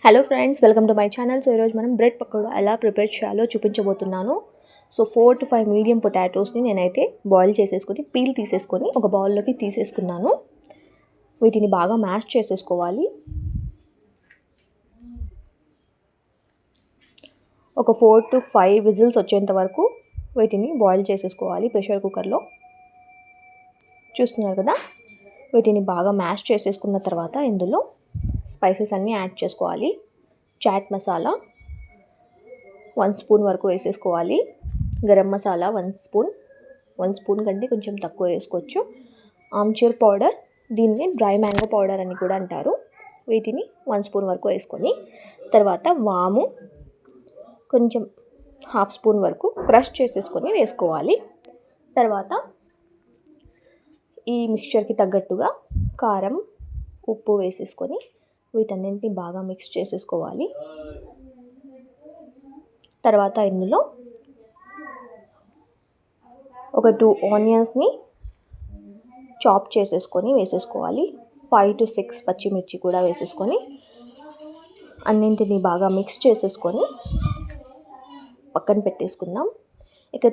Hello friends, welcome to my channel. So ఈరోజు మనం bread pakoda ఎలా ప్రిపేర్ చేయాలో చూపించబోతున్నాను. సో 4 to 5 మీడియం పొటాటోస్ని నేనైతే బాయిల్ చేసేసుకొని పీల్ తీసేసుకొని ఒక బౌల్లోకి తీసేసుకున్నాను. వీటిని బాగా మ్యాష్ చేసేసుకోవాలి. ఒక 4 to 5 విజిల్స్ వచ్చేంత వరకు వీటిని బాయిల్ చేసేసుకోవాలి ప్రెషర్ కుక్కర్లో. చూస్తున్నారు కదా, వీటిని బాగా మ్యాష్ చేసేసుకున్న తర్వాత ఇందులో స్పైసెస్ అన్నీ యాడ్ చేసుకోవాలి. చాట్ మసాలా 1 స్పూన్ వరకు వేసేసుకోవాలి. గరం మసాలా 1 స్పూన్ కంటే కొంచెం తక్కువ వేసుకోవచ్చు. ఆమ్చూర్ పౌడర్, దీన్ని డ్రై మ్యాంగో పౌడర్ అని కూడా అంటారు. వీటిని 1 స్పూన్ వరకు వేసుకొని తర్వాత వాము కొంచెం 1/2 స్పూన్ వరకు క్రష్ చేసేసుకొని వేసుకోవాలి. తర్వాత ఈ మిక్స్చర్కి తగ్గట్టుగా కారం, ఉప్పు వేసేసుకొని వీటన్నింటినీ బాగా మిక్స్ చేసేసుకోవాలి. తర్వాత ఇందులో ఒక 2 ఆనియన్స్ని చాప్ చేసేసుకొని వేసేసుకోవాలి. 5 to 6 పచ్చిమిర్చి కూడా వేసేసుకొని అన్నింటినీ బాగా మిక్స్ చేసేసుకొని పక్కన పెట్టేసుకుందాం.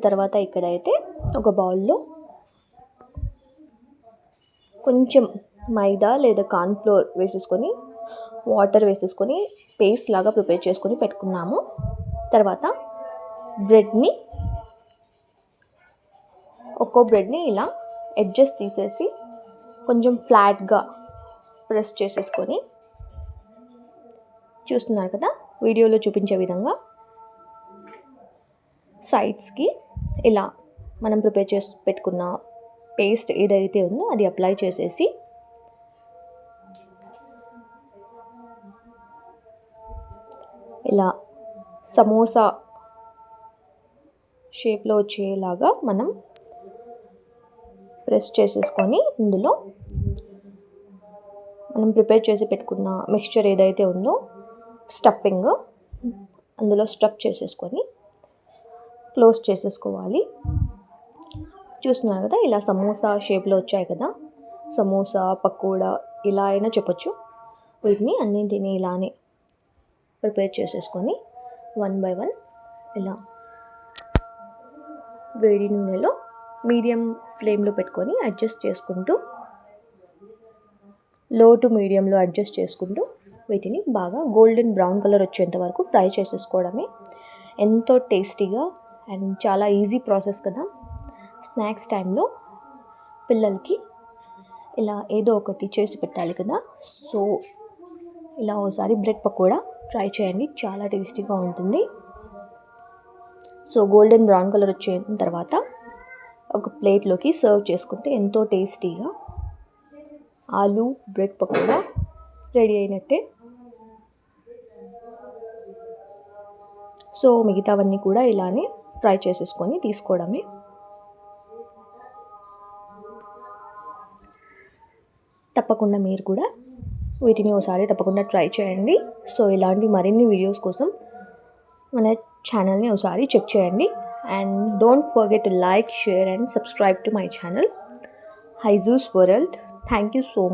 తర్వాత ఇక్కడైతే ఒక బౌల్లో కొంచెం మైదా లేదా కార్న్ఫ్లోర్ వేసేసుకొని వాటర్ వేసేసుకొని పేస్ట్ లాగా ప్రిపేర్ చేసుకొని పెట్టుకున్నాము. తర్వాత ఒక్కో బ్రెడ్ని ఇలా ఎడ్జెస్ తీసేసి కొంచెం ఫ్లాట్గా ప్రెస్ చేసేసుకొని, చూస్తున్నారు కదా వీడియోలో చూపించే విధంగా సైడ్స్కి ఇలా మనం ప్రిపేర్ చేసి పెట్టుకున్న పేస్ట్ ఏదైతే ఉందో అది అప్లై చేసేసి ఇలా సమోసా షేప్లో వచ్చేలాగా మనం ప్రెస్ చేసేసుకొని ఇందులో మనం ప్రిపేర్ చేసి పెట్టుకున్న మిక్స్చర్ ఏదైతే ఉందో స్టఫింగ్ అందులో స్టఫ్ చేసేసుకొని క్లోజ్ చేసేసుకోవాలి. చూస్తున్నారు కదా, ఇలా సమోసా షేప్లో వచ్చాయి కదా, సమోసా పకోడా ఇలా అయినా చెప్పొచ్చు. వీటిని అన్నింటినీ ఇలానే ప్రిపేర్ చేసేసుకొని 1 by 1 ఇలా వేడి నూనెలో మీడియం ఫ్లేమ్లో పెట్టుకొని అడ్జస్ట్ చేసుకుంటూ, లో టు మీడియంలో అడ్జస్ట్ చేసుకుంటూ వీటిని బాగా గోల్డెన్ బ్రౌన్ కలర్ వచ్చేంత వరకు ఫ్రై చేసేసుకోవడమే. ఎంతో టేస్టీగా అండ్ చాలా ఈజీ ప్రాసెస్ కదా. స్నాక్స్ టైంలో పిల్లలకి ఇలా ఏదో ఒకటి చేసి పెట్టాలి కదా. సో ఇలా ఒకసారి బ్రెడ్ పకోడా ట్రై చేయండి, చాలా టేస్టీగా ఉంటుంది. సో గోల్డెన్ బ్రౌన్ కలర్ వచ్చిన తర్వాత ఒక ప్లేట్లోకి సర్వ్ చేసుకుంటే ఎంతో టేస్టీగా ఆలూ బ్రెడ్ పకోడా రెడీ అయినట్టే. సో మిగతావన్నీ కూడా ఇలానే ఫ్రై చేసేసుకొని తీసుకోవడమే. తప్పకుండా మీరు కూడా వీటిని ఒకసారి తప్పకుండా ట్రై చేయండి. సో ఇలాంటి మరిన్ని వీడియోస్ కోసం మన ఛానల్ని ఒకసారి చెక్ చేయండి. And don't forget to like, share and subscribe to my channel Haijus world. Thank you so much.